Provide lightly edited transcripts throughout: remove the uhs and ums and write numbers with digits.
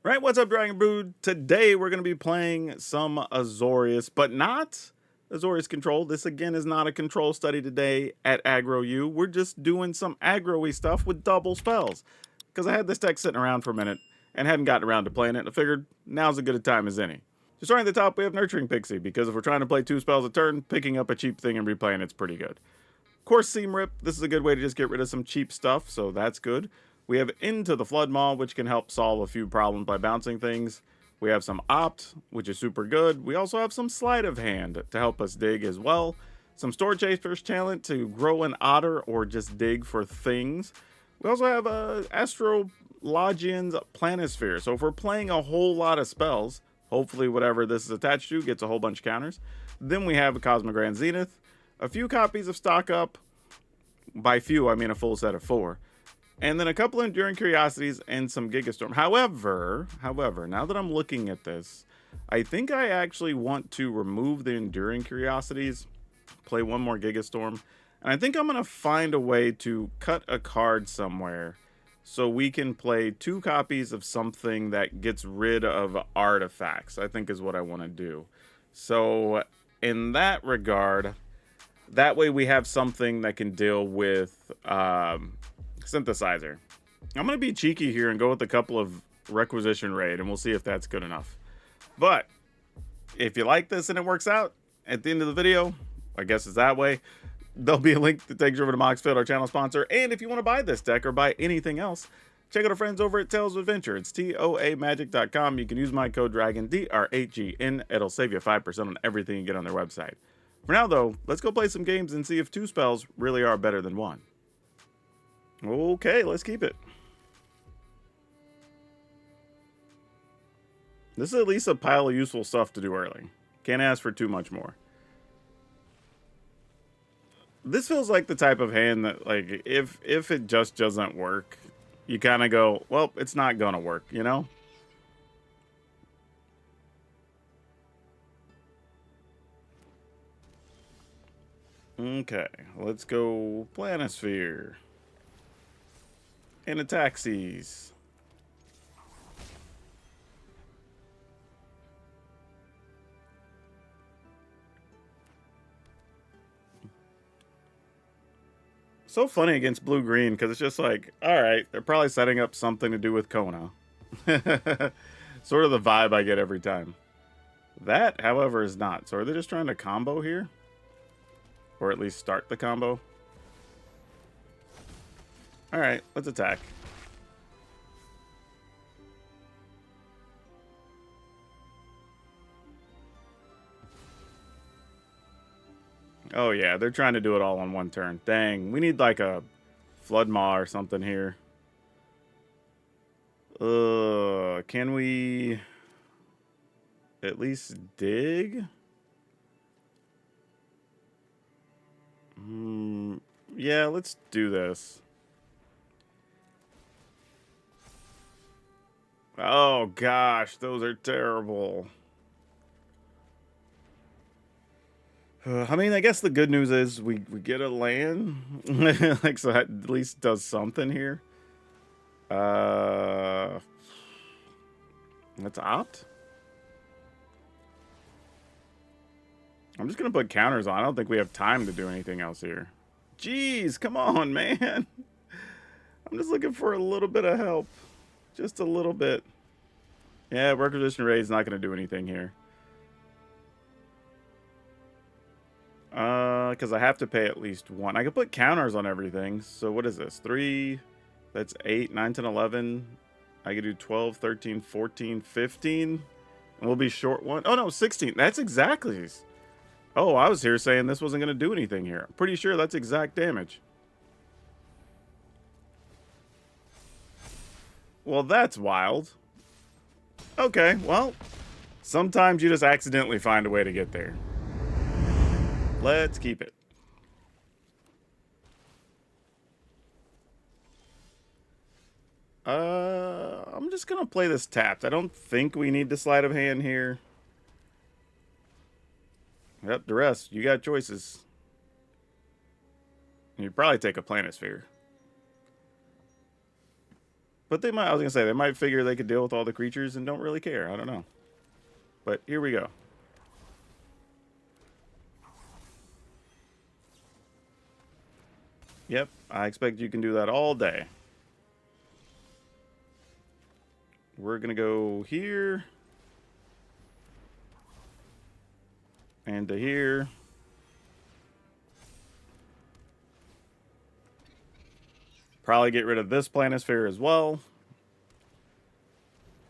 Right, what's up, Dragon Brood? Today we're going to be playing some Azorius, but not Azorius Control. This again is not a control study today at Aggro U. We're just doing some aggro-y stuff with double spells. Because I had this deck sitting around for a minute and hadn't gotten around to playing it, and I figured now's as good a time as any. So starting at the top, we have Nurturing Pixie, because if we're trying to play 2 spells a turn, picking up a cheap thing and replaying it's pretty good. Of course, Seam Rip, this is a good way to just get rid of some cheap stuff, so that's good. We have Into the Flood Maw, which can help solve a few problems by bouncing things. We have some Opt, which is super good. We also have some Sleight of Hand to help us dig as well. Some Store Chaser's Talent to grow an otter or just dig for things. We also have Astrologian's Planisphere. So if we're playing a whole lot of spells, hopefully whatever this is attached to gets a whole bunch of counters. Then we have a Cosmic Grand Zenith, a few copies of Stock Up. By few, I mean a full set of 4. And then a couple of Enduring Curiosities and some Gigastorm. However, now that I'm looking at this, I think I actually want to remove the Enduring Curiosities, play one more Gigastorm, and I think I'm going to find a way to cut a card somewhere so we can play 2 copies of something that gets rid of artifacts, I think is what I want to do. So in that regard, that way we have something that can deal with Synthesizer. I'm going to be cheeky here and go with a couple of Requisition Raid, and we'll see if that's good enough. But if you like this and it works out, at the end of the video, I guess it's that way, there'll be a link that takes you over to Moxfield, our channel sponsor. And if you want to buy this deck or buy anything else, check out our friends over at Tales of Adventure. It's toamagic.com. You can use my code DRAGON, DRAGN. It'll save you 5% on everything you get on their website. For now, though, let's go play some games and see if 2 spells really are better than 1. Okay, let's keep it. This is at least a pile of useful stuff to do early. Can't ask for too much more. This feels like the type of hand that, like, if it just doesn't work, you kind of go, well, it's not gonna work, you know? Okay, let's go Planisphere. And Ataxes. So funny against blue-green, because it's just like, alright, they're probably setting up something to do with Kona. Sort of the vibe I get every time. That, however, is not. So are they just trying to combo here? Or at least start the combo? Alright, let's attack. Oh yeah, they're trying to do it all on one turn. Dang, we need like a Flood Maw or something here. Can we at least dig? Yeah, let's do this. Oh gosh, those are terrible. I mean, I guess the good news is we get a land. Like, so that at least does something here. Let's opt. I'm just gonna put counters on. I don't think we have time to do anything else here. Jeez, come on, man. I'm just looking for a little bit of help. Just a little bit. Yeah, Requisition Raid's not gonna do anything here. Because I have to pay at least 1. I can put counters on everything. So what is this? 3, that's 8, 9, 10, 11. I can do 12, 13, 14, 15. And we'll be short 1. Oh, no, 16. That's exactly. Oh, I was here saying this wasn't going to do anything here. I'm pretty sure that's exact damage. Well, that's wild. Okay, well, sometimes you just accidentally find a way to get there. Let's keep it. I'm just gonna play this tapped. I don't think we need the Sleight of Hand here. Yep, the rest, you got choices. You'd probably take a Planisphere. But they might, I was going to say, they might figure they could deal with all the creatures and don't really care. I don't know. But here we go. Yep, I expect you can do that all day. We're going to go here. And to here. Probably get rid of this Planisphere as well.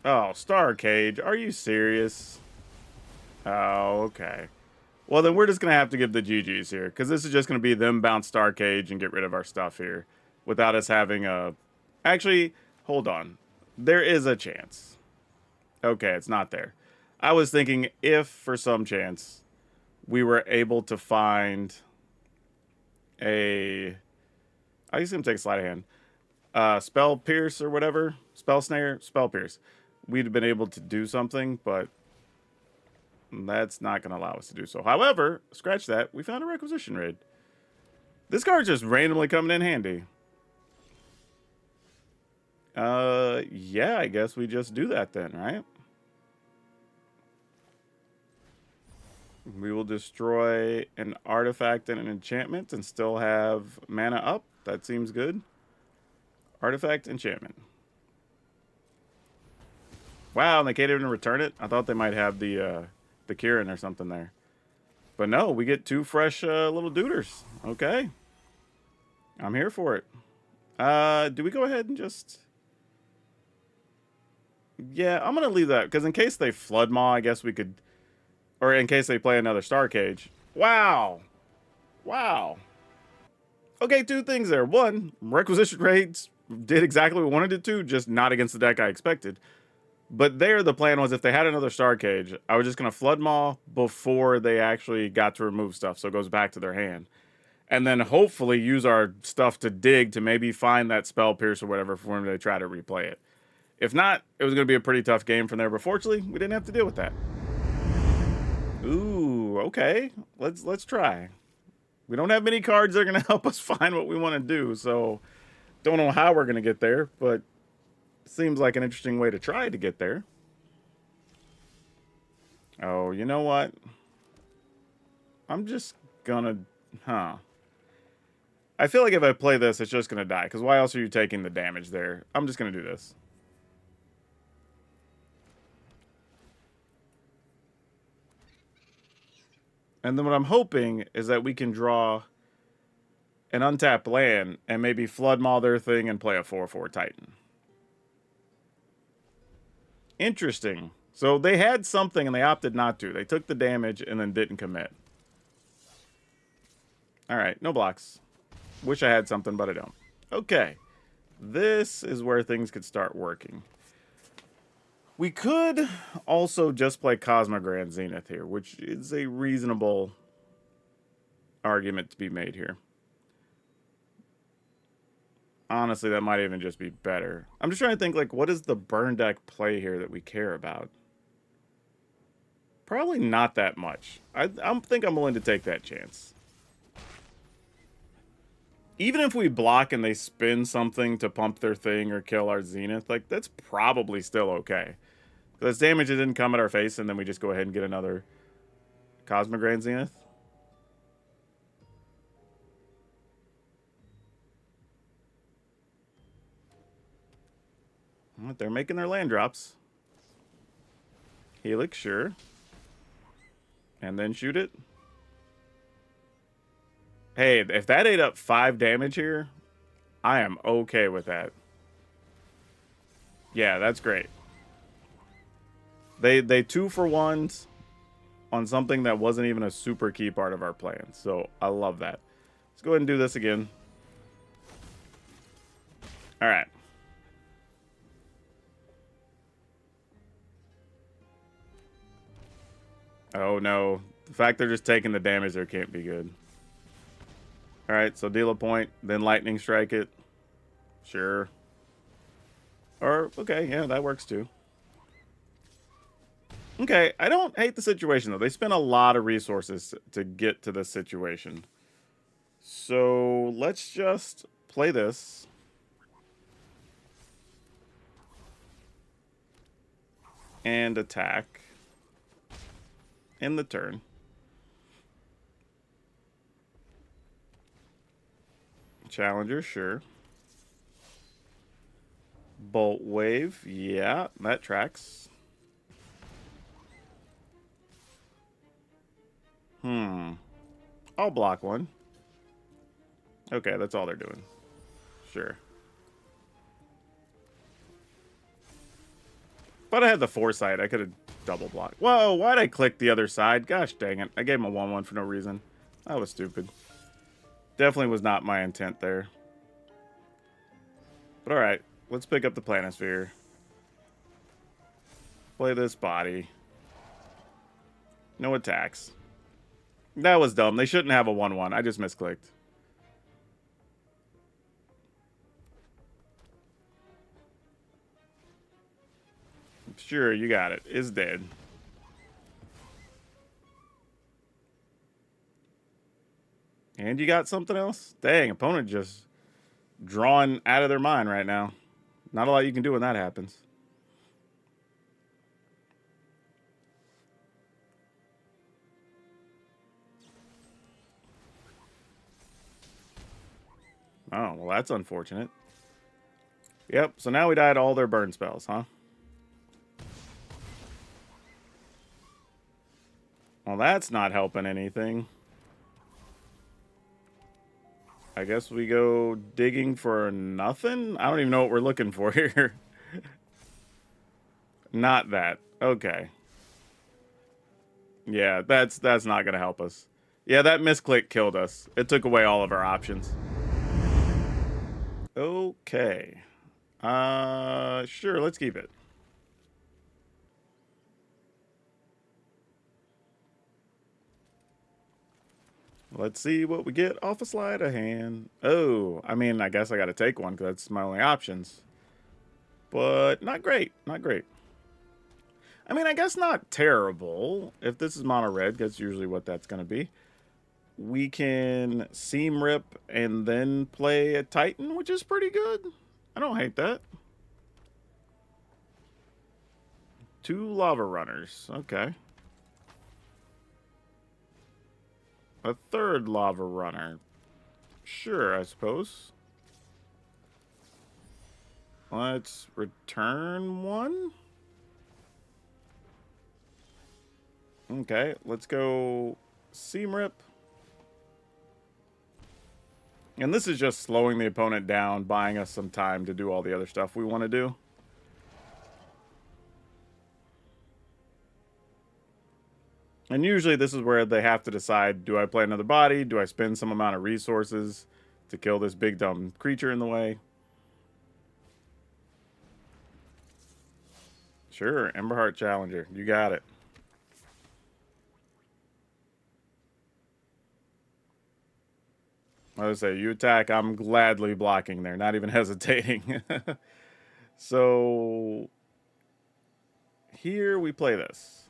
Oh, Star Cage. Are you serious? Oh, okay. Well, then we're just going to have to give the GGs here. Because this is just going to be them bounce Star Cage and get rid of our stuff here. Without us having a... Actually, hold on. There is a chance. Okay, it's not there. I was thinking if, for some chance, we were able to find a... I guess I'm going to take a sleight of hand. Spell Pierce or whatever. Spell Snare. Spell Pierce. We'd have been able to do something, but that's not going to allow us to do so. However, scratch that. We found a Requisition Raid. This card's just randomly coming in handy. Yeah, I guess we just do that then, right? We will destroy an artifact and an enchantment and still have mana up. That seems good. Artifact, enchantment. Wow, and they can't even return it? I thought they might have the Kieran or something there. But no, we get 2 fresh little duders. Okay. I'm here for it. Do we go ahead and just... Yeah, I'm going to leave that. Because in case they Flood Maw, I guess we could... Or in case they play another Star Cage. Wow. Wow. Okay, 2 things there. 1, Requisition Raids did exactly what we wanted it to, just not against the deck I expected. But there, the plan was if they had another Star Cage, I was just going to Flood Maw before they actually got to remove stuff, so it goes back to their hand. And then hopefully use our stuff to dig to maybe find that Spell Pierce or whatever for them to try to replay it. If not, it was going to be a pretty tough game from there. But fortunately, we didn't have to deal with that. Ooh, okay. Let's try. We don't have many cards that are going to help us find what we want to do, so don't know how we're going to get there, but seems like an interesting way to try to get there. Oh, you know what? I'm just gonna... I feel like if I play this, it's just gonna die, because why else are you taking the damage there? I'm just gonna do this. And then what I'm hoping is that we can draw an untapped land and maybe Flood Maw their thing and play a 4/4 Titan. Interesting. So they had something and they opted not to. They took the damage and then didn't commit. Alright, no blocks. Wish I had something, but I don't. Okay. This is where things could start working. We could also just play Cosmogran Zenith here, which is a reasonable argument to be made here. Honestly, that might even just be better. I'm just trying to think, like, what is the burn deck play here that we care about? Probably not that much. I think I'm willing to take that chance. Even if we block and they spin something to pump their thing or kill our Zenith, like, that's probably still okay. Because damage didn't come at our face, and then we just go ahead and get another Cosmogran Zenith. They're making their land drops. Helix, sure. And then shoot it. Hey, if that ate up 5 damage here, I am okay with that. Yeah, that's great. They 2-for-1s on something that wasn't even a super key part of our plan. So I love that. Let's go ahead and do this again. All right. Oh no. The fact they're just taking the damage there can't be good. Alright, so deal a point, then lightning strike it. Sure. Or, okay, yeah, that works too. Okay, I don't hate the situation though. They spent a lot of resources to get to this situation. So, let's just play this. and attack in the turn. Challenger, sure. Bolt Wave, yeah, that tracks. I'll block one. Okay, that's all they're doing. Sure. But I had the foresight. I could have double blocked. Whoa, why'd I click the other side? Gosh dang it. I gave him a 1-1 for no reason. That was stupid. Definitely was not my intent there. But alright, let's pick up the Planisphere. Play this body. No attacks. That was dumb. They shouldn't have a 1-1. I just misclicked. Sure, you got it. Is dead. And you got something else? Dang, opponent just drawn out of their mind right now. Not a lot you can do when that happens. Oh, well, that's unfortunate. Yep, so now we died all their burn spells, huh? Well, that's not helping anything. I guess we go digging for nothing? I don't even know what we're looking for here. Not that. Okay. Yeah, that's not going to help us. Yeah, that misclick killed us. It took away all of our options. Okay. Sure, let's keep it. Let's see what we get off a sleight of hand. Oh, I mean, I guess I got to take one because that's my only options. But not great. Not great. I mean, I guess not terrible. If this is mono red, that's usually what that's going to be. We can seam rip and then play a Titan, which is pretty good. I don't hate that. 2 lava runners. Okay. A 3rd lava runner. Sure, I suppose. Let's return 1. Okay, let's go seam rip. And this is just slowing the opponent down, buying us some time to do all the other stuff we want to do. And usually this is where they have to decide, do I play another body? Do I spend some amount of resources to kill this big dumb creature in the way? Sure, Emberheart Challenger. You got it. I would say, you attack, I'm gladly blocking there, not even hesitating. So, here we play this.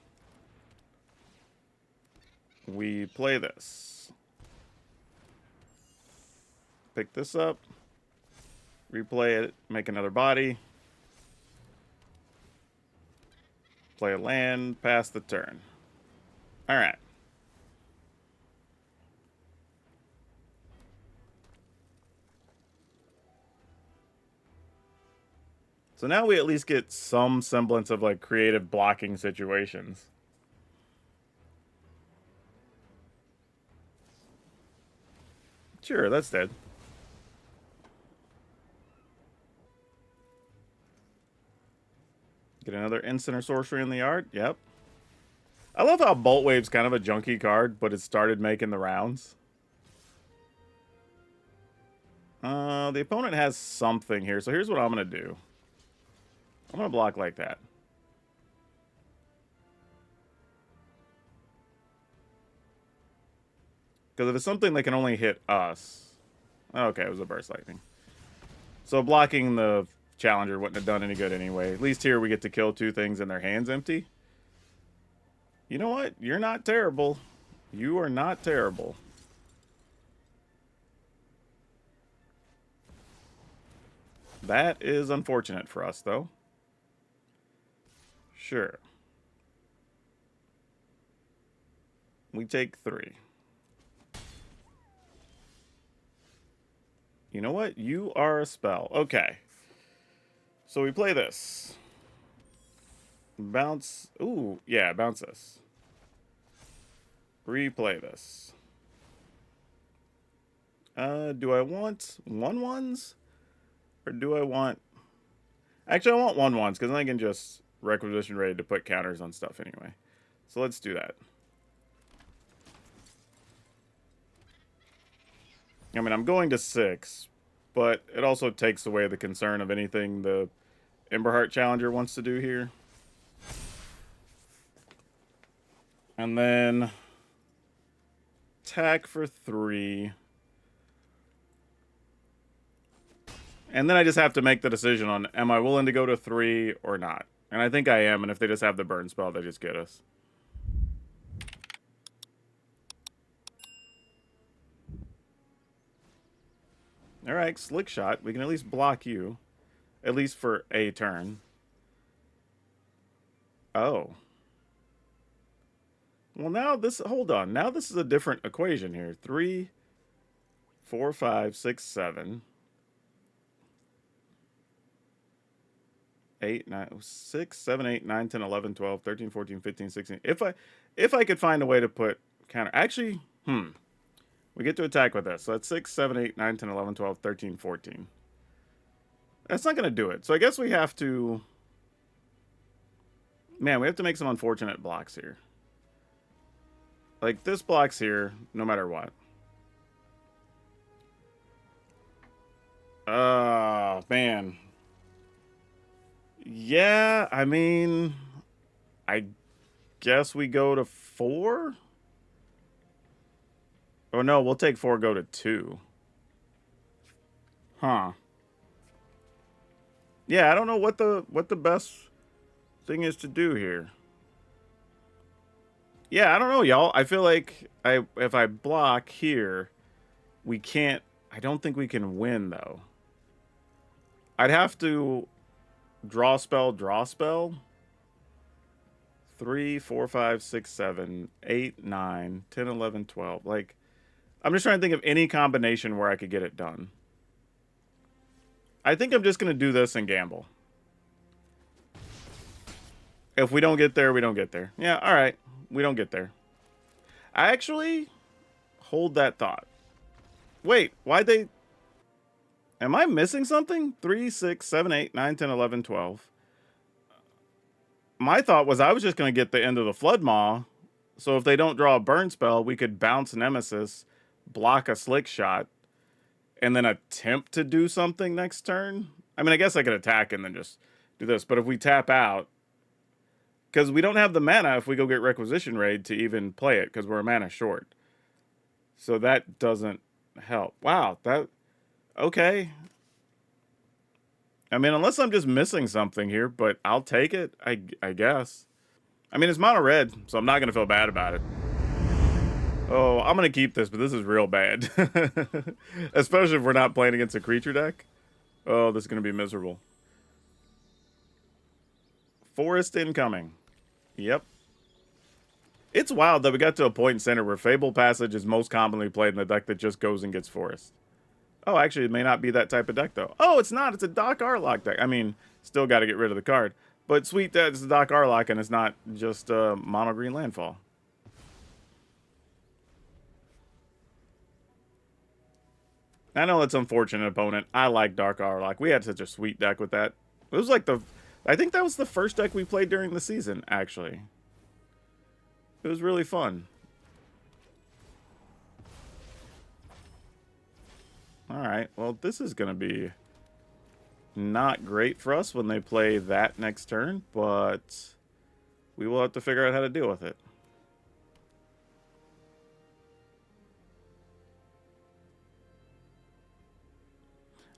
We play this. Pick this up. Replay it, make another body. Play a land, pass the turn. Alright. So now we at least get some semblance of like creative blocking situations. Sure, that's dead. Get another instant or sorcery in the yard. Yep. I love how Bolt Wave's kind of a junky card, but it started making the rounds. The opponent has something here, so here's what I'm going to do. I'm going to block like that. Because if it's something that can only hit us... Okay, it was a Burst Lightning. So blocking the Challenger wouldn't have done any good anyway. At least here we get to kill 2 things and their hands empty. You know what? You're not terrible. You are not terrible. That is unfortunate for us, though. Sure. We take 3. You know what? You are a spell. Okay. So we play this. Bounce. Ooh, yeah, bounce this. Replay this. Do I want 1/1s? Or do I want... Actually, I want 1/1s, because I can just requisition ready to put counters on stuff anyway. So let's do that. I mean, I'm going to 6, but it also takes away the concern of anything the Emberheart Challenger wants to do here. And then attack for 3. And then I just have to make the decision on, am I willing to go to 3 or not? And I think I am, and if they just have the burn spell, they just get us. Alright, Slick Shot. We can at least block you. At least for a turn. Oh. Well, now this... Hold on. Now this is a different equation here. 3, 4, 5, 6, 7... 8, 9, 6, 7, 8, 9, 10, 11, 12, 13, 14, 15, 16. If I could find a way to put counter... Actually, we get to attack with this. So that's 6, 7, 8, 9, 10, 11, 12, 13, 14. That's not going to do it. So I guess we have to... Man, we have to make some unfortunate blocks here. Like, this blocks here, no matter what. Oh, man. Yeah, I mean... I guess we go to 4? Oh, no, we'll take 4, go to 2. Huh. Yeah, I don't know what the best thing is to do here. Yeah, I don't know, y'all. I feel like if I block here, we can't... I don't think we can win, though. I'd have to draw spell. 3, 4, 5, 6, 7, 8, 9, 10, 11, 12. Like, I'm just trying to think of any combination where I could get it done. I think I'm just going to do this and gamble. If we don't get there, we don't get there. Yeah, all right. We don't get there. I actually hold that thought. Wait, why'd they... Am I missing something? 3, 6, 7, 8, 9, 10, 11, 12. My thought was I was just going to get the end of the Flood Maw. So if they don't draw a burn spell, we could bounce Nemesis, block a Slick Shot, and then attempt to do something next turn. I mean, I guess I could attack and then just do this. But if we tap out, because we don't have the mana if we go get Requisition Raid to even play it, because we're a mana short. So that doesn't help. Wow, that... Okay. I mean, unless I'm just missing something here, but I'll take it, I guess. I mean, it's mono red, so I'm not going to feel bad about it. Oh, I'm going to keep this, but this is real bad. Especially if we're not playing against a creature deck. Oh, this is going to be miserable. Forest incoming. Yep. It's wild that we got to a point in center where Fable Passage is most commonly played in the deck that just goes and gets Forest. Oh, actually, it may not be that type of deck, though. Oh, it's not. It's a Doc Arlock deck. I mean, still got to get rid of the card. But sweet that it's a Doc Arlock, and it's not just mono green landfall. I know it's unfortunate, opponent. I like Dark Arlock. We had such a sweet deck with that. It was like the... I think that was the first deck we played during the season, actually. It was really fun. Alright, well, this is going to be not great for us when they play that next turn, but we will have to figure out how to deal with it.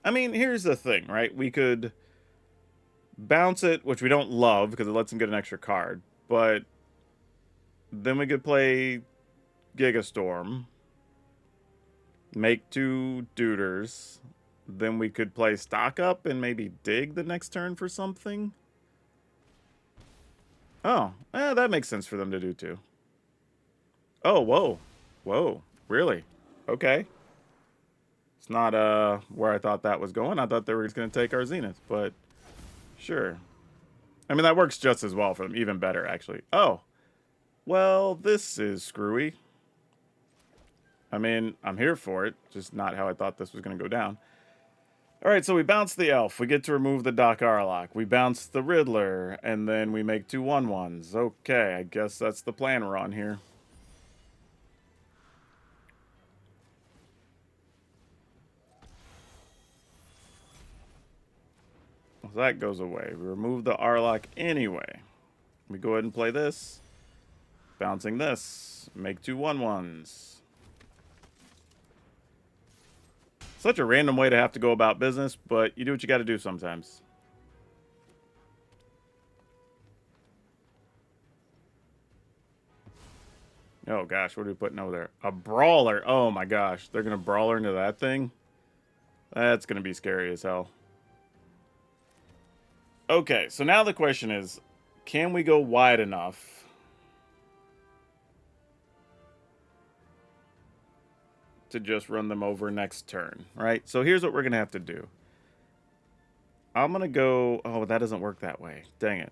I mean, here's the thing, right? We could bounce it, which we don't love because it lets them get an extra card, but then we could play Gigastorm, make 2 Duders, then we could play Stock Up and maybe dig the next turn for something. Oh, that makes sense for them to do too. Oh, whoa. Whoa. Really? Okay. It's not where I thought that was going. I thought they were just going to take our Zenith, but sure. I mean, that works just as well for them. Even better, actually. Oh. Well, this is screwy. I mean, I'm here for it. Just not how I thought this was going to go down. All right, so we bounce the elf. We get to remove the Doc Arlock. We bounce the Riddler, and then we make 2 1/1s. Okay, I guess that's the plan we're on here. So that goes away. We remove the Arlock anyway. We go ahead and play this. Bouncing this. Make 2 1/1s. Such a random way to have to go about business, but you do what you got to do sometimes. Oh gosh, what are we putting over there? A brawler. Oh my gosh, they're going to brawler into that thing? That's going to be scary as hell. Okay, so now the question is, can we go wide enough to just run them over next turn, right? So here's what we're going to have to do. I'm going to go... Oh, that doesn't work that way. Dang it.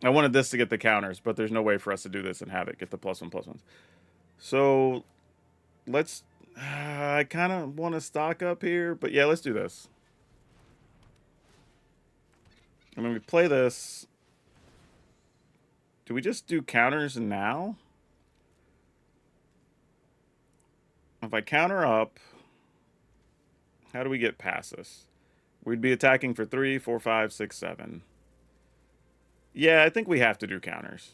I wanted this to get the counters, but there's no way for us to do this and have it get the +1/+1s. So let's... I kind of want to stock up here, but yeah, let's do this. And when we play this... Do we just do counters now? If I counter up, how do we get past this? We'd be attacking for 3, 4, 5, 6, 7. Yeah, I think we have to do counters.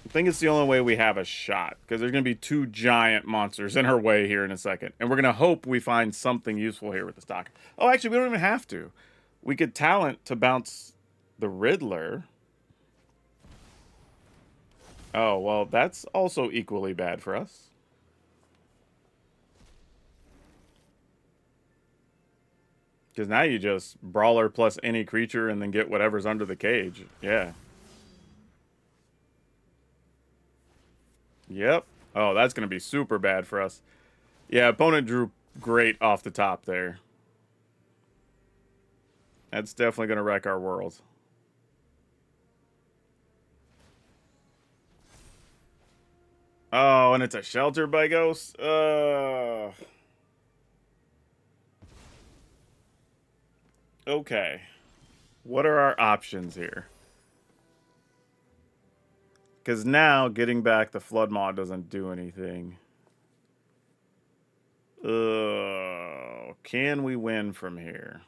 I think it's the only way we have a shot, because there's going to be 2 giant monsters in our way here in a second. And we're going to hope we find something useful here with the stock. Oh, actually, we don't even have to. We could talent to bounce the Riddler. Oh, well, that's also equally bad for us. Because now you just brawler plus any creature and then get whatever's under the cage. Yeah. Yep. Oh, that's going to be super bad for us. Yeah, opponent drew great off the top there. That's definitely going to wreck our world. Oh, and it's a shelter by ghosts? Okay. What are our options here? Because now, getting back the Flood Maw doesn't do anything. Can we win from here?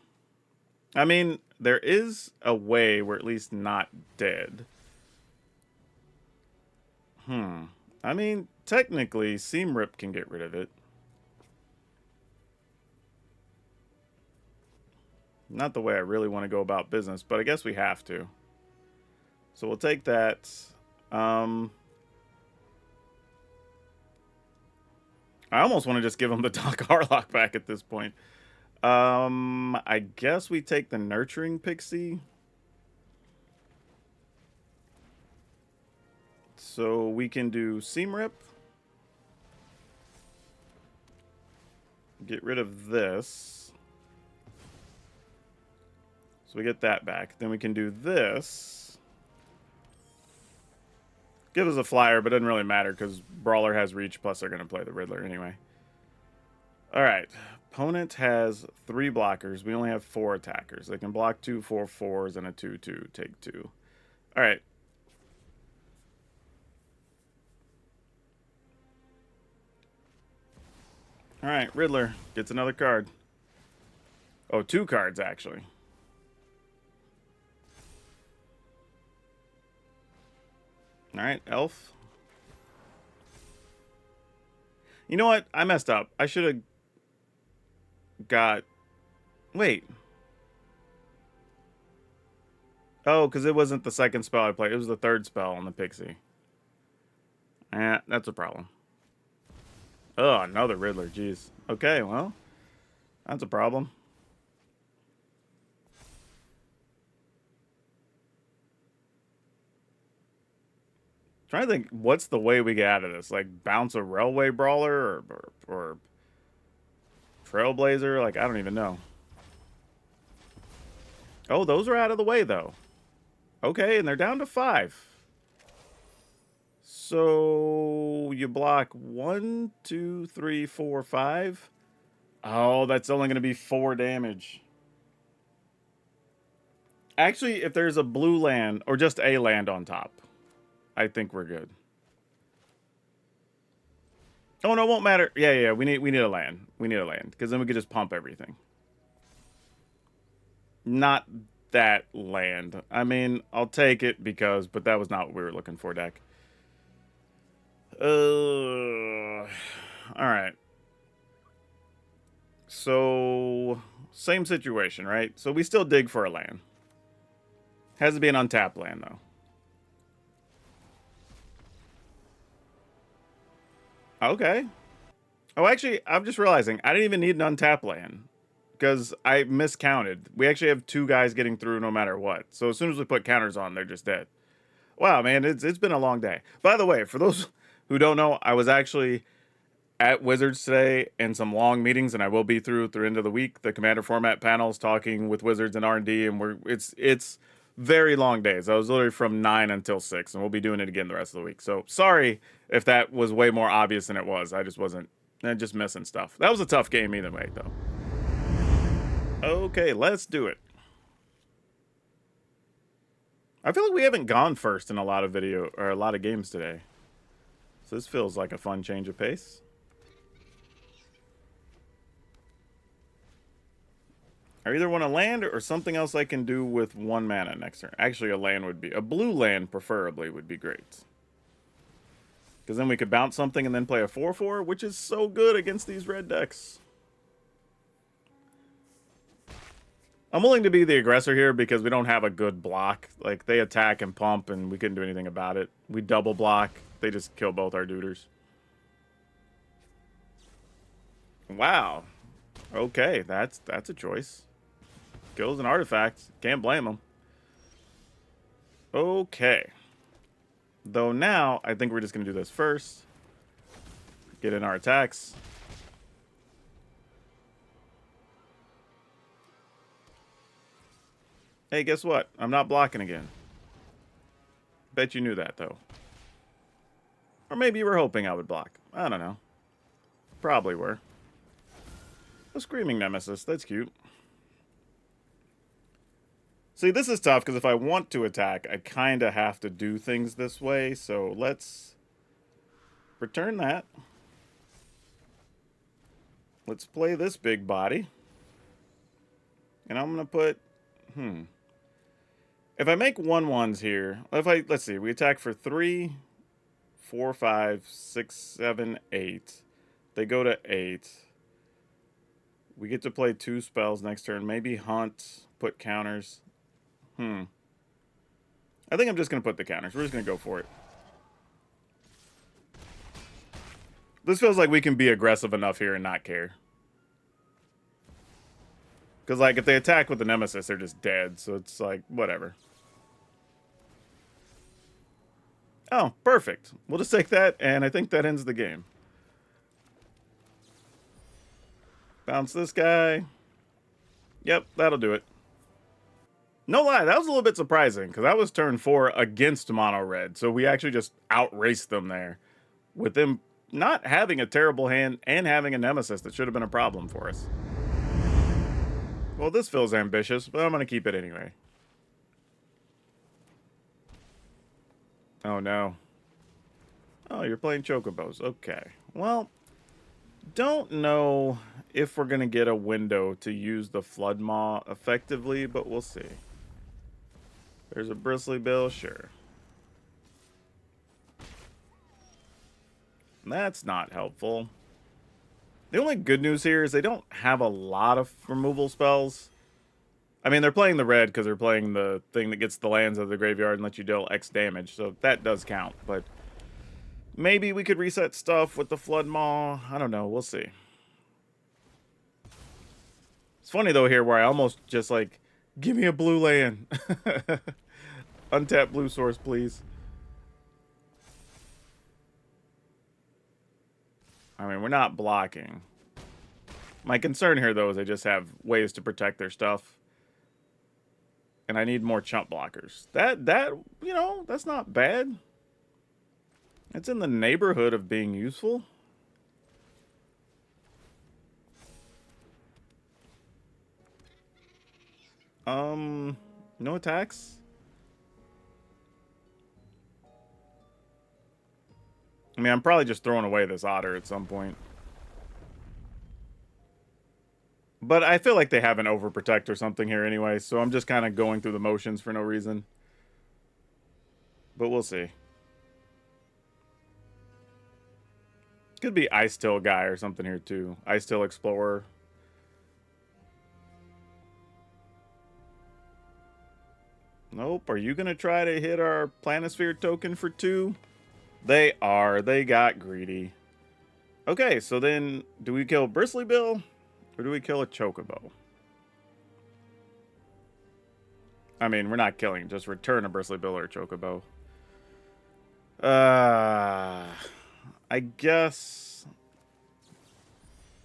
I mean, there is a way we're at least not dead. I mean, technically, Seam Rip can get rid of it. Not the way I really want to go about business, but I guess we have to. So we'll take that. I almost want to just give him the Doc Harlock back at this point. I guess we take the Nurturing Pixie. So we can do Seam Rip. Get rid of this. So we get that back. Then we can do this. Give us a flyer, but it doesn't really matter because Brawler has reach, plus they're going to play the Riddler anyway. Alright. Opponent has 3 blockers. We only have 4 attackers. They can block 2 4/4s and a 2/2. Take 2. Alright. Alright, Riddler gets another card. Oh, 2 cards, actually. Alright, Elf. You know what? I messed up. I should have got... Wait. Oh, because it wasn't the second spell I played. It was the third spell on the Pixie. That's a problem. Oh, another Riddler. Jeez. Okay, well. That's a problem. Trying to think, what's the way we get out of this? Like, bounce a railway brawler or trailblazer? Like, I don't even know. Oh, those are out of the way, though. Okay, and they're down to 5. So you block 1, 2, 3, 4, 5. Oh, that's only going to be 4 damage. Actually, if there's a blue land or just a land on top, I think we're good. Oh no, it won't matter. Yeah, we need a land. We need a land because then we could just pump everything. Not that land. I mean, I'll take it but that was not what we were looking for, deck. All right. So same situation, right? So we still dig for a land. Has to be an untapped land though. Okay. Oh, actually, I'm just realizing I didn't even need an untapped land because I miscounted. We actually have 2 guys getting through no matter what. So as soon as we put counters on, they're just dead. Wow, man, it's been a long day. By the way, for those who don't know, I was actually at Wizards today in some long meetings, and I will be through end of the week. The Commander format panels, talking with Wizards and R&D, and it's very long days. I was literally from 9 until 6, and we'll be doing it again the rest of the week. So sorry if that was way more obvious than it was. I just wasn't just missing stuff. That was a tough game either way, though. Okay, let's do it. I feel like we haven't gone first in a lot of games today. So this feels like a fun change of pace. I either want to land or something else I can do with 1 mana next turn. Actually, a blue land preferably would be great. Because then we could bounce something and then play a 4/4, which is so good against these red decks. I'm willing to be the aggressor here because we don't have a good block. Like, they attack and pump and we couldn't do anything about it. We double block. They just kill both our duders. Wow. Okay, that's a choice. Kills an artifact. Can't blame them. Okay. Though now, I think we're just going to do this first. Get in our attacks. Hey, guess what? I'm not blocking again. Bet you knew that, though. Or maybe you were hoping I would block. I don't know. Probably were. A Screaming Nemesis. That's cute. See, this is tough because if I want to attack, I kind of have to do things this way. So let's return that. Let's play this big body. And I'm going to put... If I make 1/1s here, let's see, we attack for 3, 4, 5, 6, 7, 8. They go to 8. We get to play 2 spells next turn. Maybe hunt, put counters. I think I'm just going to put the counters. We're just going to go for it. This feels like we can be aggressive enough here and not care. Because, like, if they attack with the Nemesis, they're just dead. So it's like, whatever. Oh, perfect. We'll just take that, and I think that ends the game. Bounce this guy. Yep, that'll do it. No lie, that was a little bit surprising, because that was turn 4 against mono red. So we actually just outraced them there. With them not having a terrible hand and having a Nemesis that should have been a problem for us. Well, this feels ambitious, but I'm going to keep it anyway. Oh, no. Oh, you're playing Chocobos. Okay. Well, don't know if we're going to get a window to use the Flood Maw effectively, but we'll see. There's a Bristly Bill, sure. That's not helpful. The only good news here is they don't have a lot of removal spells. I mean, they're playing the red because they're playing the thing that gets the lands out of the graveyard and lets you deal X damage, so that does count. But maybe we could reset stuff with the Flood Maw. I don't know. We'll see. It's funny, though, here where I almost just, like, give me a blue land. Untap blue source, please. I mean, we're not blocking. My concern here, though, is they just have ways to protect their stuff. And I need more chump blockers. That, you know, that's not bad. It's in the neighborhood of being useful. No attacks? I mean, I'm probably just throwing away this otter at some point. But I feel like they have an overprotect or something here anyway, so I'm just kind of going through the motions for no reason. But we'll see. Could be Ice Till guy or something here too. Ice Till Explorer. Nope. Are you going to try to hit our Planisphere token for 2? They are. They got greedy. Okay, so then do we kill Bristly Bill or do we kill a Chocobo? I mean, we're not killing. Just return a Bristly Bill or a Chocobo. I guess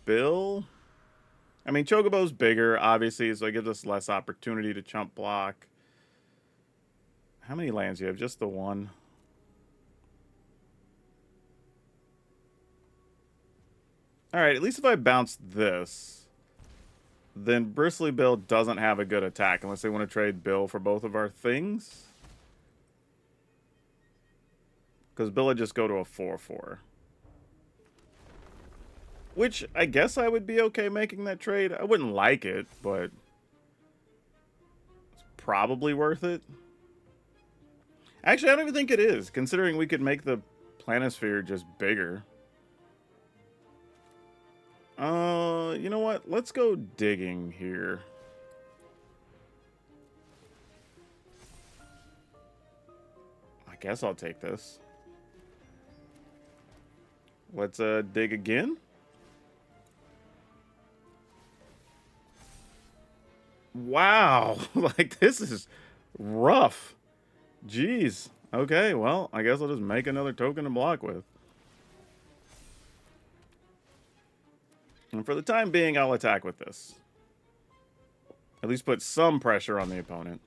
Bill? I mean, Chocobo's bigger, obviously, so it gives us less opportunity to chump block. How many lands do you have? Just the one. Alright, at least if I bounce this, then Bristly Bill doesn't have a good attack unless they want to trade Bill for both of our things. Because Bill would just go to a 4-4. Which, I guess I would be okay making that trade. I wouldn't like it, but it's probably worth it. Actually, I don't even think it is, considering we could make the Planisphere just bigger. You know what? Let's go digging here. I guess I'll take this. Let's dig again. Wow, like this is rough. Jeez. Okay, well, I guess I'll just make another token to block with. And for the time being, I'll attack with this. At least put some pressure on the opponent.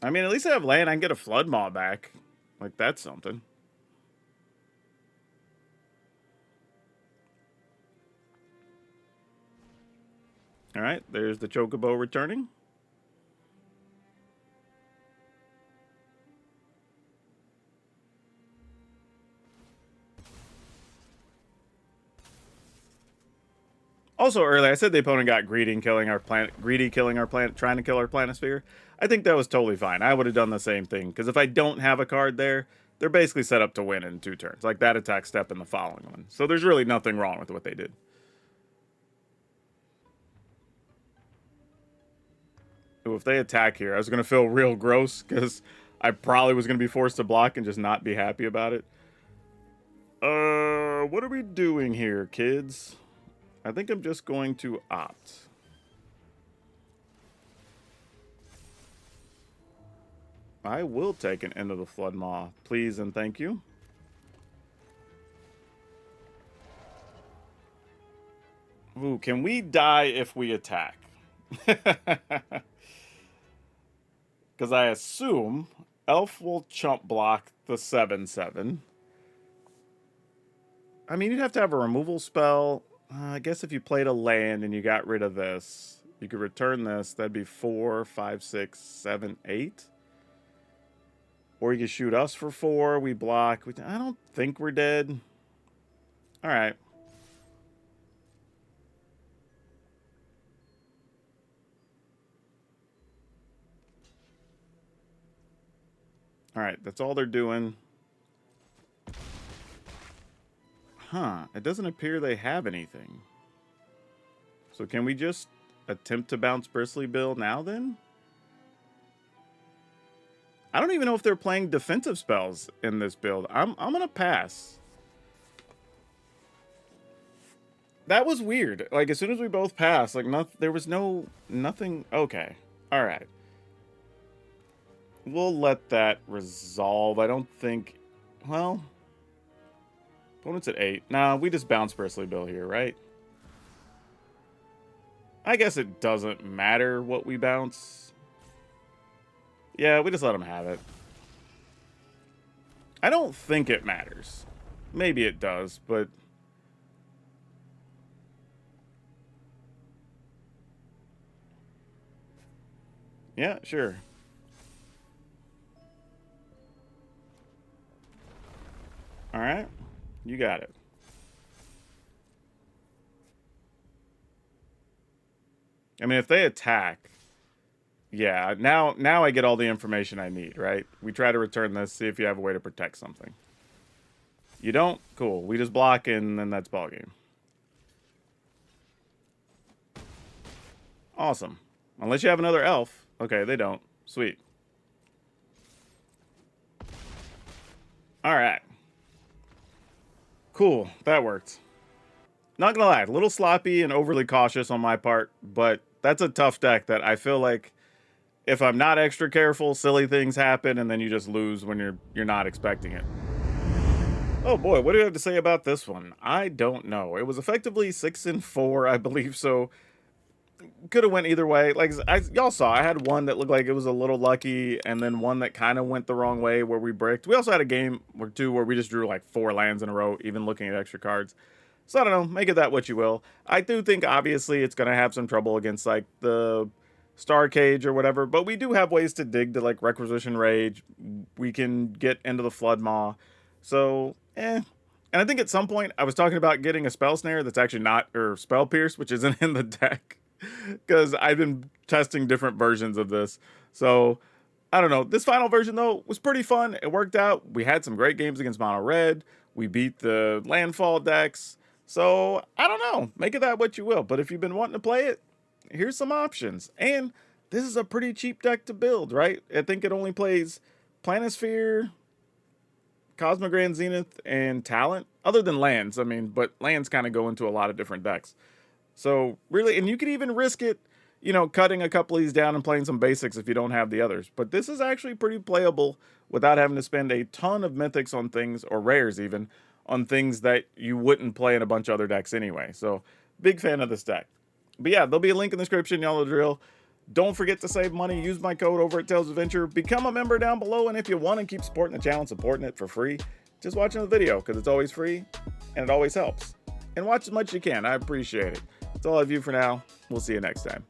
I mean, at least I have land. I can get a Flood Maw back. Like, that's something. Alright, there's the Chocobo returning. Also, earlier I said the opponent got greedy killing our planet, trying to kill our Planisphere. I think that was totally fine. I would have done the same thing, because if I don't have a card there, they're basically set up to win in 2 turns. Like that attack step and the following one. So there's really nothing wrong with what they did. Ooh, if they attack here, I was going to feel real gross, because I probably was going to be forced to block and just not be happy about it. What are we doing here, kids? I think I'm just going to opt. I will take an End of the Flood Maw, please and thank you. Ooh, can we die if we attack? Because I assume Elf will chump block the 7/7. I mean, you'd have to have a removal spell. I guess if you played a land and you got rid of this, you could return this. That'd be 4, 5, 6, 7, 8. Or you could shoot us for 4. We block. I don't think we're dead. All right. All right, that's all they're doing. Huh, it doesn't appear they have anything. So can we just attempt to bounce Bristly Bill now then? I don't even know if they're playing defensive spells in this build. I'm gonna pass. That was weird. Like as soon as we both passed, like there was nothing. Okay, all right. We'll let that resolve. I don't think... Well... Opponent's at 8. Nah, we just bounce Bristly Bill here, right? I guess it doesn't matter what we bounce. Yeah, we just let him have it. I don't think it matters. Maybe it does, but... Yeah, sure. All right. You got it. I mean, if they attack, yeah, now I get all the information I need, right? We try to return this, see if you have a way to protect something. You don't? Cool. We just block and then that's ballgame. Awesome. Unless you have another elf. Okay, they don't. Sweet. All right. Cool. That worked. Not gonna lie, a little sloppy and overly cautious on my part, but that's a tough deck that I feel like if I'm not extra careful, silly things happen and then you just lose when you're not expecting it. Oh boy, what do you have to say about this one? I don't know. It was effectively 6-4, I believe, so could have went either way. Like y'all saw, I had one that looked like it was a little lucky, and then one that kind of went the wrong way where we bricked. We also had a game or two where we just drew like 4 lands in a row, even looking at extra cards. So I don't know, make it that what you will. I do think obviously it's gonna have some trouble against like the Star Cage or whatever, but we do have ways to dig to like Requisition Rage. We can get into the Flood Maw. So, And I think at some point I was talking about getting a Spell Snare that's actually not, or Spell Pierce, which isn't in the deck. Because I've been testing different versions of this. So, I don't know. This final version, though, was pretty fun. It worked out. We had some great games against Mono Red. We beat the Landfall decks. So, I don't know. Make it that what you will. But if you've been wanting to play it, here's some options. And this is a pretty cheap deck to build, right? I think it only plays Planisphere, Cosmogrand Zenith, and Talent. Other than lands, I mean, but lands kind of go into a lot of different decks. So really, and you could even risk it, you know, cutting a couple of these down and playing some basics if you don't have the others. But this is actually pretty playable without having to spend a ton of mythics on things, or rares even, on things that you wouldn't play in a bunch of other decks anyway. So big fan of this deck. But yeah, there'll be a link in the description, y'all know the drill. Don't forget to save money. Use my code over at Tales Adventure. Become a member down below. And if you want to keep supporting the channel and supporting it for free, just watching the video because it's always free and it always helps. And watch as much as you can. I appreciate it. That's all I have you for now. We'll see you next time.